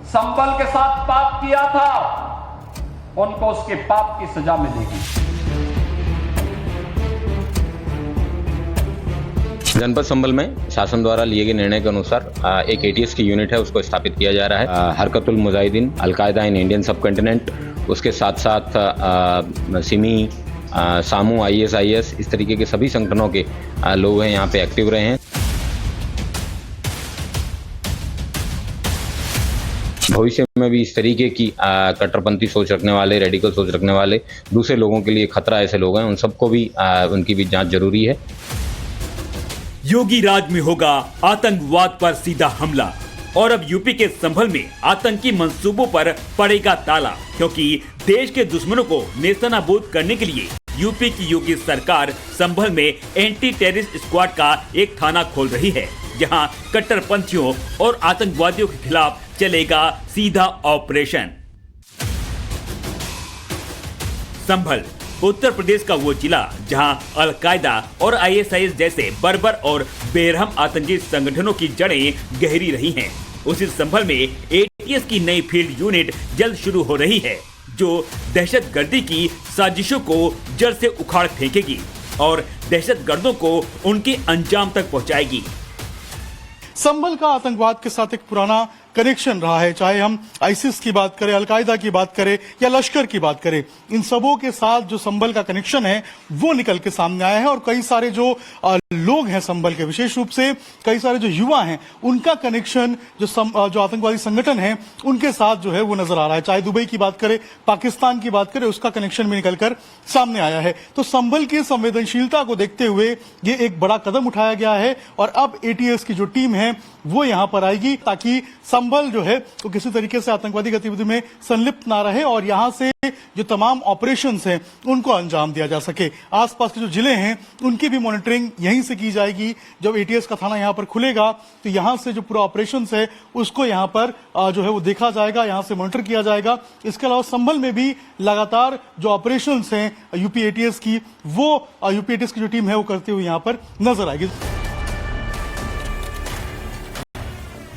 संबल के साथ पाप किया था, उनको उसके पाप की सजा मिलेगी। जनपद संबल में शासन द्वारा लिए गए निर्णय के अनुसार एक एटीएस की यूनिट है, उसको स्थापित किया जा रहा है। हरकतुल मुजाहिदीन अलकायदा इन इंडियन सब कॉन्टिनेंट, उसके साथ साथ सिमी, सामू, ISIS, इस तरीके के सभी संगठनों के लोग हैं यहाँ पे एक्टिव रहे हैं। भविष्य में भी इस तरीके की कट्टरपंथी सोच रखने वाले, रेडिकल सोच रखने वाले दूसरे लोगों के लिए खतरा ऐसे लोग हैं, उन सबको भी उनकी भी जांच जरूरी है। योगी राज में होगा आतंकवाद पर सीधा हमला, और अब यूपी के संभल में आतंकी मंसूबों पर पड़ेगा ताला, क्योंकि देश के दुश्मनों को नेस्तनाबूद करने के लिए यूपी की योगी सरकार संभल में एंटी टेररिस्ट स्क्वाड का एक थाना खोल रही है, जहां कट्टरपंथियों और आतंकवादियों के खिलाफ चलेगा सीधा ऑपरेशन। संभल उत्तर प्रदेश का वो जिला जहां अलकायदा और ISIS जैसे बर्बर और बेरहम आतंकी संगठनों की जड़ें गहरी रही हैं। उसी संभल में ATS की नई फील्ड यूनिट जल्द शुरू हो रही है, जो दहशतगर्दी की साजिशों को जड़ से उखाड़ फेंकेगी और दहशतगर्दों को उनके अंजाम तक पहुंचाएगी। संभल का आतंकवाद के साथ एक पुराना कनेक्शन रहा है, चाहे हम आईसिस की बात करें, अलकायदा की बात करें या लश्कर की बात करें। इन सबों के साथ जो संभल का कनेक्शन है वो निकल के सामने आया है, और कई सारे जो लोग हैं संभल के, विशेष रूप से कई सारे जो युवा हैं, उनका कनेक्शन जो आतंकवादी संगठन है उनके साथ जो है वो नजर आ रहा है। चाहे दुबई की बात करें, पाकिस्तान की बात करें, उसका कनेक्शन भी निकलकर सामने आया है। तो संभल की संवेदनशीलता को देखते हुए ये एक बड़ा कदम उठाया गया है, और अब ATS की जो टीम है वो यहां पर आएगी, ताकि संभल जो है वो किसी तरीके से आतंकवादी गतिविधि में संलिप्त ना रहे और यहां से जो तमाम ऑपरेशंस हैं उनको अंजाम दिया जा सके। आसपास के जो जिले हैं उनकी भी मॉनिटरिंग यहीं से की जाएगी। जब ATS का थाना यहां पर खुलेगा तो यहां से जो पूरा ऑपरेशंस है उसको यहां पर जो है वो देखा जाएगा, यहां से मॉनिटर किया जाएगा। इसके अलावा संभल में भी लगातार जो ऑपरेशंस हैं यूपी ATS की, वो यूपी ATS की जो टीम है वो करते हुए यहां पर नजर आएगी।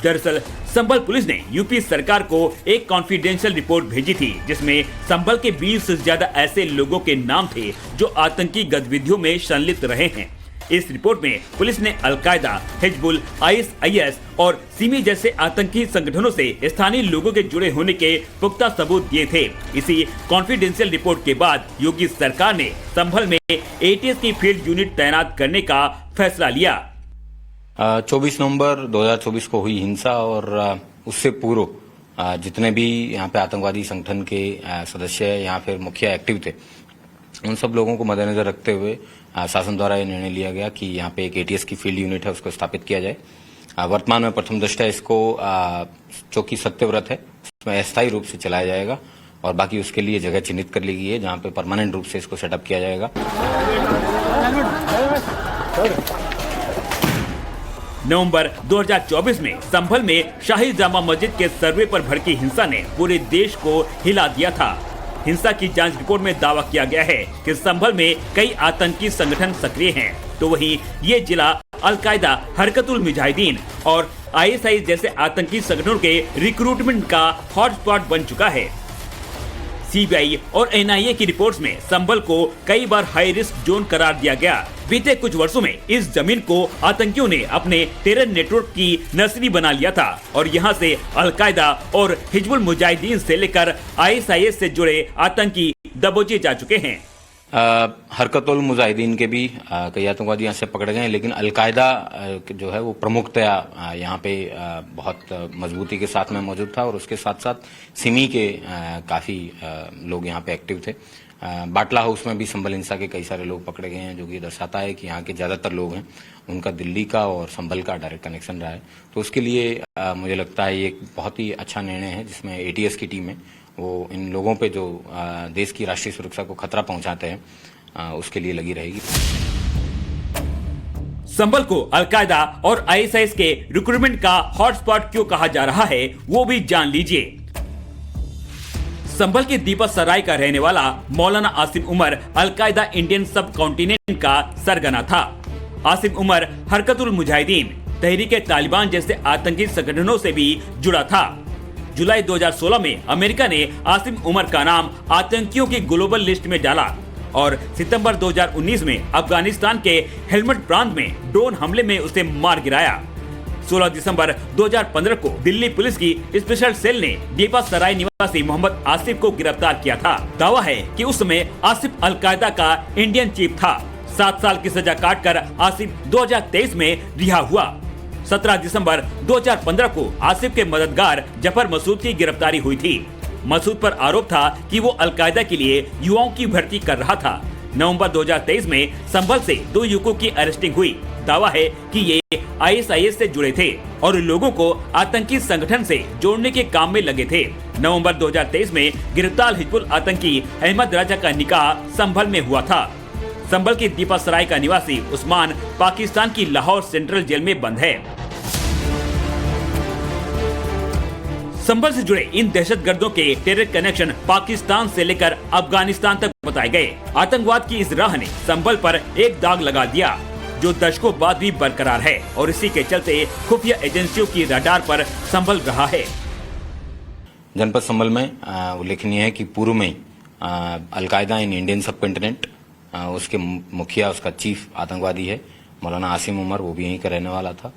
दरअसल संभल पुलिस ने यूपी सरकार को एक कॉन्फिडेंशियल रिपोर्ट भेजी थी, जिसमें संभल के 20 से ज्यादा ऐसे लोगों के नाम थे जो आतंकी गतिविधियों में संलिप्त रहे हैं। इस रिपोर्ट में पुलिस ने अलकायदा, हिजबुल, ISIS और सिमी जैसे आतंकी संगठनों से स्थानीय लोगों के जुड़े होने के पुख्ता सबूत दिए थे। इसी कॉन्फिडेंशियल रिपोर्ट के बाद योगी सरकार ने संभल में ATS की फील्ड यूनिट तैनात करने का फैसला लिया। 24 नवंबर 2024 को हुई हिंसा और उससे पूर्व जितने भी यहाँ पे आतंकवादी संगठन के सदस्य या फिर मुखिया एक्टिव थे, उन सब लोगों को मद्देनजर रखते हुए शासन द्वारा ये निर्णय लिया गया कि यहाँ पे एक ATS की फील्ड यूनिट है, उसको स्थापित किया जाए। वर्तमान में प्रथम दृष्टया इसको चौकी सत्यव्रत है, उसमें अस्थायी रूप से चलाया जाएगा, और बाकी उसके लिए जगह चिन्हित कर ली गई है जहाँ पे परमानेंट रूप से इसको सेटअप किया जाएगा। नवंबर 2024 में संभल में शाही जामा मस्जिद के सर्वे पर भड़की हिंसा ने पूरे देश को हिला दिया था। हिंसा की जांच रिपोर्ट में दावा किया गया है कि संभल में कई आतंकी संगठन सक्रिय हैं, तो वहीं ये जिला अलकायदा, हरकतुल मुजाहिदीन और ISIS जैसे आतंकी संगठनों के रिक्रूटमेंट का हॉटस्पॉट बन चुका है। CBI और NIA की रिपोर्ट्स में संभल को कई बार हाई रिस्क जोन करार दिया गया। बीते कुछ वर्षों में इस जमीन को आतंकियों ने अपने टेरर नेटवर्क की नर्सरी बना लिया था, और यहां से अलकायदा और हिजबुल मुजाहिदीन से लेकर ISIS से जुड़े आतंकी दबोचे जा चुके हैं। हरकतुल मुजाहिदीन के भी कई आतंकवादी यहाँ से पकड़े गए, लेकिन अलकायदा जो है वो प्रमुखतया यहाँ पे बहुत मजबूती के साथ में मौजूद था, और उसके साथ साथ सिमी के काफी लोग यहाँ पे एक्टिव थे। बाटला हाउस में भी संभल हिंसा के कई सारे लोग पकड़े गए हैं, जो कि दर्शाता है कि यहाँ के ज्यादातर लोग हैं उनका दिल्ली का और संभल का डायरेक्ट कनेक्शन रहा है। तो उसके लिए मुझे लगता है ये एक बहुत ही अच्छा निर्णय है, जिसमें ATS की टीम है वो इन लोगों पे जो देश की राष्ट्रीय सुरक्षा को खतरा पहुंचाते हैं उसके लिए लगी रहेगी। संभल को अलकायदा और ISIS के रिक्रूटमेंट का हॉटस्पॉट क्यों कहा जा रहा है, वो भी जान लीजिए। संभल के दीपा सराय का रहने वाला मौलाना आसिम उमर अलकायदा इंडियन सब कॉन्टिनेंट का सरगना था। आसिम उमर हरकतुल मुजाहिदीन, तहरीक तालिबान जैसे आतंकी संगठनों से भी जुड़ा था। जुलाई 2016 में अमेरिका ने आसिम उमर का नाम आतंकियों की ग्लोबल लिस्ट में डाला और सितंबर 2019 में अफगानिस्तान के हेलमट प्रांत में ड्रोन हमले में उसे मार गिराया। 16 दिसंबर 2015 को दिल्ली पुलिस की स्पेशल सेल ने दीपा सराय निवासी मोहम्मद आसिफ को गिरफ्तार किया था। दावा है कि उस समय आसिफ अलकायदा का इंडियन चीफ था। 7 साल की सजा काटकर आसिफ 2023 में रिहा हुआ। 17 दिसंबर 2015 को आसिफ के मददगार जफर मसूद की गिरफ्तारी हुई थी। मसूद पर आरोप था कि वो अलकायदा के लिए युवाओं की भर्ती कर रहा था। नवंबर 2023 में संभल से 2 युवकों की अरेस्टिंग हुई। दावा है कि ये ISIS से जुड़े थे और लोगों को आतंकी संगठन से जोड़ने के काम में लगे थे। नवंबर 2023 में गिरफ्तार हिजबुल आतंकी अहमद राजा का निकाह संभल में हुआ था। संभल की दीपा सराय का निवासी उस्मान पाकिस्तान की लाहौर सेंट्रल जेल में बंद है। संभल से जुड़े इन दहशतगर्दों के टेरर कनेक्शन पाकिस्तान से लेकर अफगानिस्तान तक बताए गए। आतंकवाद की इस राह ने संभल पर एक दाग लगा दिया जो दशकों बाद भी बरकरार है और इसी के चलते खुफिया एजेंसियों की रडार पर संभल रहा है। जनपद संभल में उल्लेखनीय है कि पूर्व में अलकायदा इन इंडियन सब कॉन्टिनेंट उसके मुखिया उसका चीफ आतंकवादी है मौलाना आसिम उमर, वो भी यहीं का रहने वाला था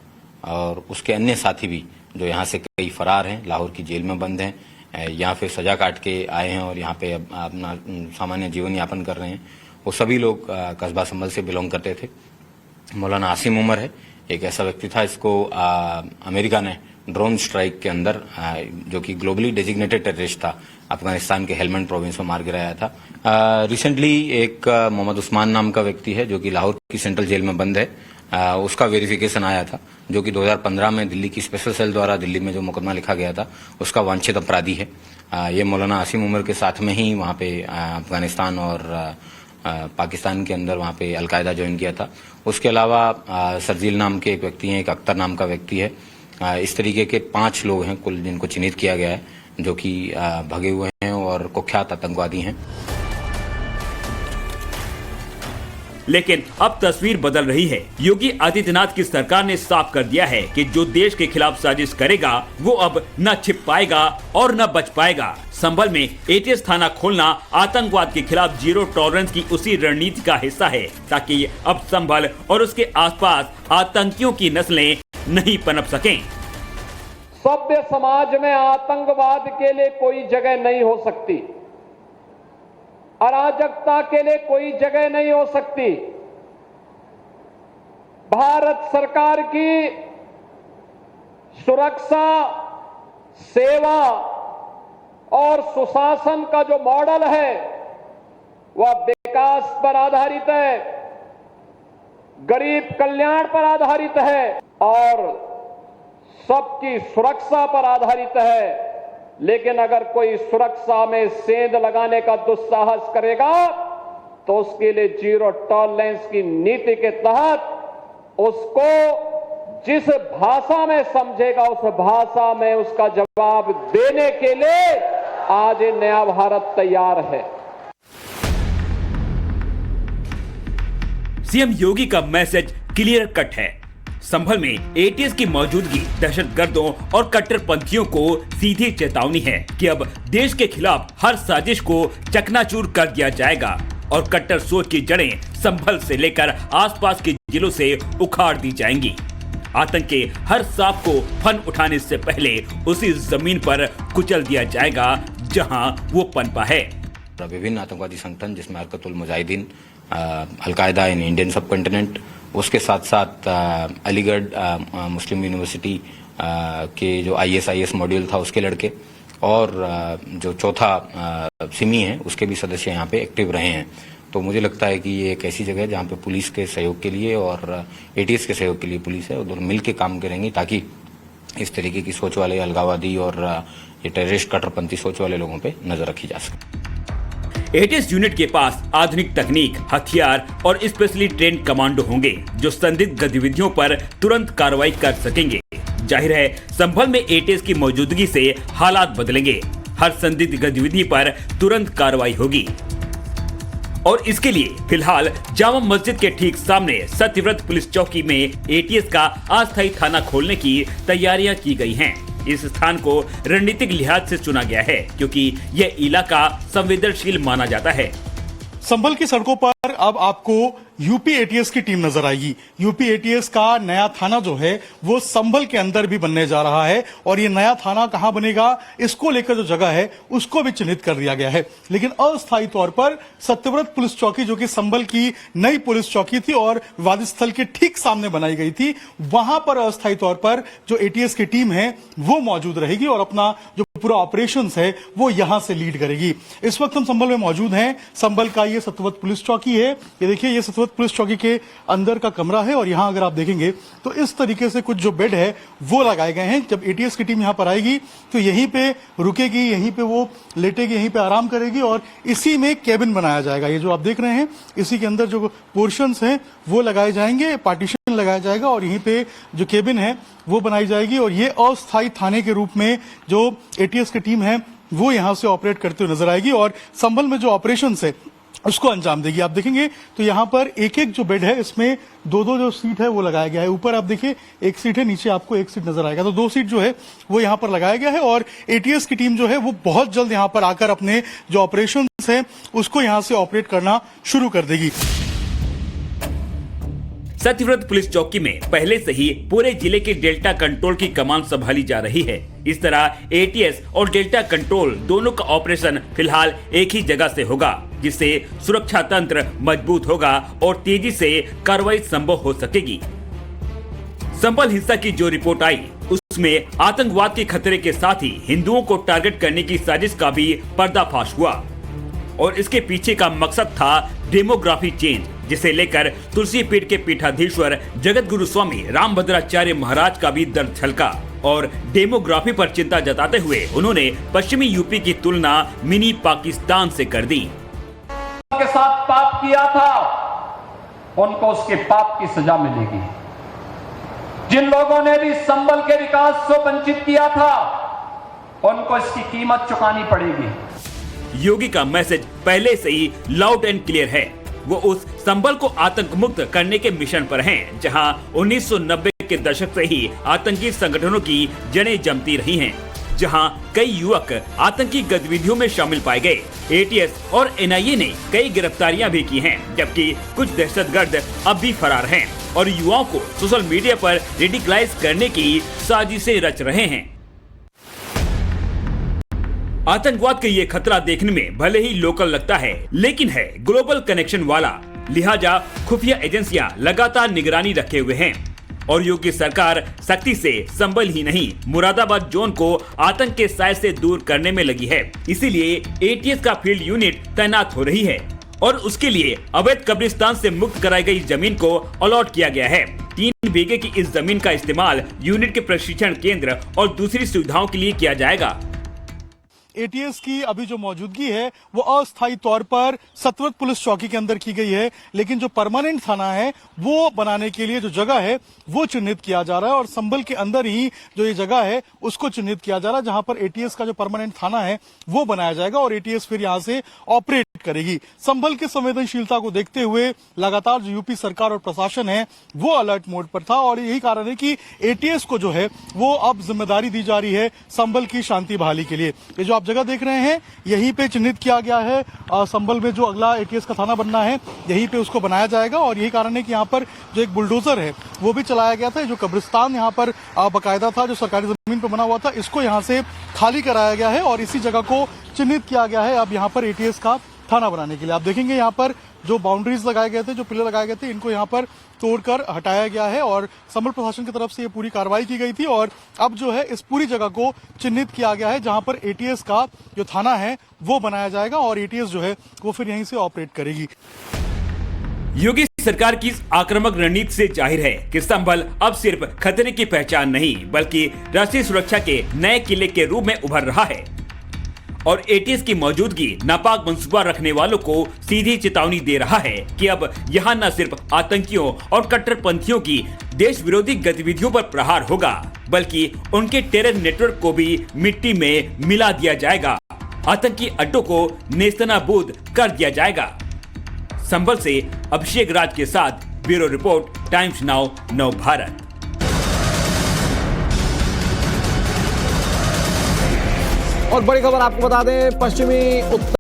और उसके अन्य साथी भी जो यहाँ से कई फरार हैं, लाहौर की जेल में बंद हैं या फिर सजा काट के आए हैं और यहाँ पे अपना सामान्य जीवन यापन कर रहे हैं। वो सभी लोग कस्बा संभल से बिलोंग करते थे। मौलाना आसिम उमर है एक ऐसा व्यक्ति था, इसको अमेरिका ने ड्रोन स्ट्राइक के अंदर जो कि ग्लोबली डेजिग्नेटेड टेररिस्ट था, अफगानिस्तान के हेलमंड प्रोविंस में मार गिराया था। रिसेंटली एक मोहम्मद उस्मान नाम का व्यक्ति है जो कि लाहौर की सेंट्रल जेल में बंद है। उसका वेरिफिकेशन आया था जो कि 2015 में दिल्ली की स्पेशल सेल द्वारा दिल्ली में जो मुकदमा लिखा गया था उसका वांछित अपराधी है। ये मौलाना आसिम उमर के साथ में ही वहाँ पे अफगानिस्तान और पाकिस्तान के अंदर वहाँ पे अलकायदा ज्वाइन किया था। उसके अलावा सरजील नाम के एक व्यक्ति हैं, एक अख्तर नाम का व्यक्ति है। इस तरीके के 5 लोग हैं कुल जिनको चिन्हित किया गया है जो कि भगे हुए हैं और कुख्यात आतंकवादी हैं। लेकिन अब तस्वीर बदल रही है। योगी आदित्यनाथ की सरकार ने साफ कर दिया है कि जो देश के खिलाफ साजिश करेगा वो अब न छिप पाएगा और न बच पाएगा। संभल में ATS थाना खोलना आतंकवाद के खिलाफ जीरो टॉलरेंस की उसी रणनीति का हिस्सा है ताकि अब संभल और उसके आसपास आतंकियों की नस्लें नहीं पनप सकें। सभ्य समाज में आतंकवाद के लिए कोई जगह नहीं हो सकती, अराजकता के लिए कोई जगह नहीं हो सकती। भारत सरकार की सुरक्षा, सेवा और सुशासन का जो मॉडल है वह विकास पर आधारित है, गरीब कल्याण पर आधारित है और सबकी सुरक्षा पर आधारित है। लेकिन अगर कोई सुरक्षा में सेंध लगाने का दुस्साहस करेगा तो उसके लिए जीरो टॉलरेंस की नीति के तहत उसको जिस भाषा में समझेगा उस भाषा में उसका जवाब देने के लिए आज ये नया भारत तैयार है। सीएम योगी का मैसेज क्लियर कट है। संभल में ATS की मौजूदगी दहशतगर्दों और कट्टरपंथियों को सीधी चेतावनी है कि अब देश के खिलाफ हर साजिश को चकनाचूर कर दिया जाएगा और कट्टर सोच की जड़ें संभल से लेकर आसपास के जिलों से उखाड़ दी जाएंगी। आतंक के हर सांप को फन उठाने से पहले उसी जमीन पर कुचल दिया जाएगा जहां वो पनपा है। विभिन्न आतंकवादी संगठन जिसमें हरकतुल मुजाहिदीन, अलकायदा इन इंडियन सब कॉन्टिनेंट, उसके साथ साथ अलीगढ़ मुस्लिम यूनिवर्सिटी के जो ISIS मॉड्यूल था उसके लड़के और जो चौथा सिमी है उसके भी सदस्य यहाँ पे एक्टिव रहे हैं। तो मुझे लगता है कि ये एक ऐसी जगह है जहाँ पे पुलिस के सहयोग के लिए और ATS के सहयोग के लिए पुलिस है, दोनों मिल के काम करेंगी ताकि इस तरीके की सोच वाले अलगाववादी और ये टेररिस्ट कट्टरपंथी सोच वाले लोगों पे नजर रखी जा सके। ATS यूनिट के पास आधुनिक तकनीक, हथियार और स्पेशली ट्रेन्ड कमांडो होंगे जो संदिग्ध गतिविधियों पर तुरंत कार्रवाई कर सकेंगे। जाहिर है संभल में ATS की मौजूदगी से हालात बदलेंगे। हर संदिग्ध गतिविधि पर तुरंत कार्रवाई होगी और इसके लिए फिलहाल जामा मस्जिद के ठीक सामने सत्यव्रत पुलिस चौकी में ATS का अस्थायी थाना खोलने की तैयारियां की गई हैं। इस स्थान को रणनीतिक लिहाज से चुना गया है क्योंकि यह इलाका संवेदनशील माना जाता है। संभल की सड़कों पर अब आपको यूपी एटीएस की टीम नजर आएगी। यूपी एटीएस का नया थाना जो है वो संभल के अंदर भी बनने जा रहा है और ये नया थाना कहां बनेगा इसको लेकर जो जगह है उसको भी चिन्हित कर दिया गया है। लेकिन अस्थायी तौर पर सत्यव्रत पुलिस चौकी जो कि संभल की नई पुलिस चौकी थी और विवादित स्थल के ठीक सामने बनाई गई थी, वहां पर अस्थायी तौर पर जो एटीएस की टीम है वो मौजूद रहेगी और अपना जो पूरा ऑपरेशन है वो यहां से लीड करेगी। इस वक्त हम संभल में मौजूद हैं। संभल का ये सत्यव्रत पुलिस चौकी है। ये देखिए, ये सत्यव्रत पुलिस चौकी के अंदर का कमरा है और यहां अगर आप देखेंगे तो इस तरीके से कुछ जो बेड है वो लगाए गए हैं। जब एटीएस की टीम यहां पर आएगी तो यहीं पे रुकेगी, यहीं पे वो लेटेगी, यहीं पे आराम करेगी और इसी में केबिन बनाया जाएगा। ये जो आप देख रहे हैं इसी के अंदर जो पोर्शंस हैं वो लगाए जाएंगे, पार्टीशन लगाया जाएगा और यहीं पे जो केबिन है वो बनाई जाएगी और ये अस्थायी थाने के रूप में जो एटीएस की टीम है वो यहां से ऑपरेट करते हुए नजर आएगी और संभल में जो ऑपरेशन है उसको अंजाम देगी। आप देखेंगे तो यहाँ पर एक एक जो बेड है इसमें दो दो जो सीट है वो लगाया गया है। ऊपर आप देखिए एक सीट है, नीचे आपको एक सीट नजर आएगा, तो दो सीट जो है वो यहाँ पर लगाया गया है और एटीएस की टीम जो है वो बहुत जल्द यहाँ पर आकर अपने जो ऑपरेशन है उसको यहाँ से ऑपरेट करना शुरू कर देगी। सत्यव्रत पुलिस चौकी में पहले से ही पूरे जिले के डेल्टा कंट्रोल की कमान संभाली जा रही है। इस तरह एटीएस और डेल्टा कंट्रोल दोनों का ऑपरेशन फिलहाल एक ही जगह से होगा, जिससे सुरक्षा तंत्र मजबूत होगा और तेजी से कार्रवाई संभव हो सकेगी। संभल हिंसा की जो रिपोर्ट आई उसमें आतंकवाद के खतरे के साथ ही हिंदुओं को टारगेट करने की साजिश का भी पर्दाफाश हुआ और इसके पीछे का मकसद था डेमोग्राफी चेंज, जिसे लेकर तुलसी पीठ के पीठाधीश्वर जगत गुरु स्वामी रामभद्राचार्य महाराज का भी दर्द छलका और डेमोग्राफी पर चिंता जताते हुए उन्होंने पश्चिमी यूपी की तुलना मिनी पाकिस्तान से कर दी। के साथ पाप किया था उनको उसके पाप की सजा मिलेगी। जिन लोगों ने भी संभल के विकास से वंचित किया था उनको इसकी कीमत चुकानी पड़ेगी। योगी का मैसेज पहले से ही लाउड एंड क्लियर है। वो उस संभल को आतंक मुक्त करने के मिशन पर हैं, जहां 1990 के दशक से ही आतंकी संगठनों की जड़ें जमती रही हैं, जहां कई युवक आतंकी गतिविधियों में शामिल पाए गए। एटीएस और एनआईए ने कई गिरफ्तारियां भी की हैं, जबकि कुछ दहशतगर्द अब भी फरार हैं और युवाओं को सोशल मीडिया पर रेडिकलाइज करने की साजिशें रच रहे हैं। आतंकवाद का ये खतरा देखने में भले ही लोकल लगता है, लेकिन है ग्लोबल कनेक्शन वाला। लिहाजा खुफिया एजेंसियां लगातार निगरानी रखे हुए हैं और योगी सरकार सख्ती से संभल ही नहीं मुरादाबाद जोन को आतंक के साए से दूर करने में लगी है। इसीलिए एटीएस का फील्ड यूनिट तैनात हो रही है और उसके लिए अवैध कब्रिस्तान से मुक्त कराई गई जमीन को अलॉट किया गया है। 3 बीघे की इस जमीन का इस्तेमाल यूनिट के प्रशिक्षण केंद्र और दूसरी सुविधाओं के लिए किया जाएगा। एटीएस की अभी जो मौजूदगी है वो अस्थायी तौर पर सत्यव्रत पुलिस चौकी के अंदर की गई है, लेकिन जो परमानेंट थाना है वो बनाने के लिए जो जगह है वो चिन्हित किया जा रहा है और संभल के अंदर ही जो ये जगह है उसको चिन्हित किया जा रहा है, जहां पर एटीएस का जो परमानेंट थाना है वो बनाया जाएगा और एटीएस फिर यहां से ऑपरेट करेगी। संभल की संवेदनशीलता को देखते हुए लगातार जो यूपी सरकार और प्रशासन है वो अलर्ट मोड पर था और यही कारण है कि एटीएस को जो है वो अब जिम्मेदारी दी जा रही है संभल की शांति बहाली के लिए। ये जो आप जगह देख रहे हैं यहीं पे चिन्हित किया गया है संभल में जो अगला एटीएस का थाना बनना है यहीं पे उसको बनाया जाएगा और यही कारण है कि यहाँ पर जो एक बुलडोजर है वो भी चलाया गया था। जो कब्रिस्तान यहाँ पर बाकायदा था जो सरकारी जमीन पर बना हुआ था, इसको यहाँ से खाली कराया गया है और इसी जगह को चिन्हित किया गया है अब यहाँ पर एटीएस का थाना बनाने के लिए। आप देखेंगे यहाँ पर जो बाउंड्रीज लगाए गए थे, जो पिलर लगाए गए थे, इनको यहाँ पर तोड़कर हटाया गया है और संभल प्रशासन की तरफ से ये पूरी कार्रवाई की गई थी और अब जो है इस पूरी जगह को चिन्हित किया गया है जहां पर एटीएस का जो थाना है वो बनाया जाएगा और एटीएस जो है वो फिर यहीं से ऑपरेट करेगी। योगी सरकार की इस आक्रामक रणनीति से जाहिर है कि संभल अब सिर्फ खतरे की पहचान नहीं बल्कि राष्ट्रीय सुरक्षा के नए किले के रूप में उभर रहा है और एटीएस की मौजूदगी नापाक मंसूबा रखने वालों को सीधी चेतावनी दे रहा है कि अब यहाँ न सिर्फ आतंकियों और कट्टरपंथियों की देश विरोधी गतिविधियों पर प्रहार होगा बल्कि उनके टेरर नेटवर्क को भी मिट्टी में मिला दिया जाएगा, आतंकी अड्डों को नेस्तनाबूद कर दिया जाएगा। संभल से अभिषेक राज के साथ ब्यूरो रिपोर्ट, टाइम्स नाउ, नव भारत। और बड़ी खबर आपको बता दें, पश्चिमी उत्तर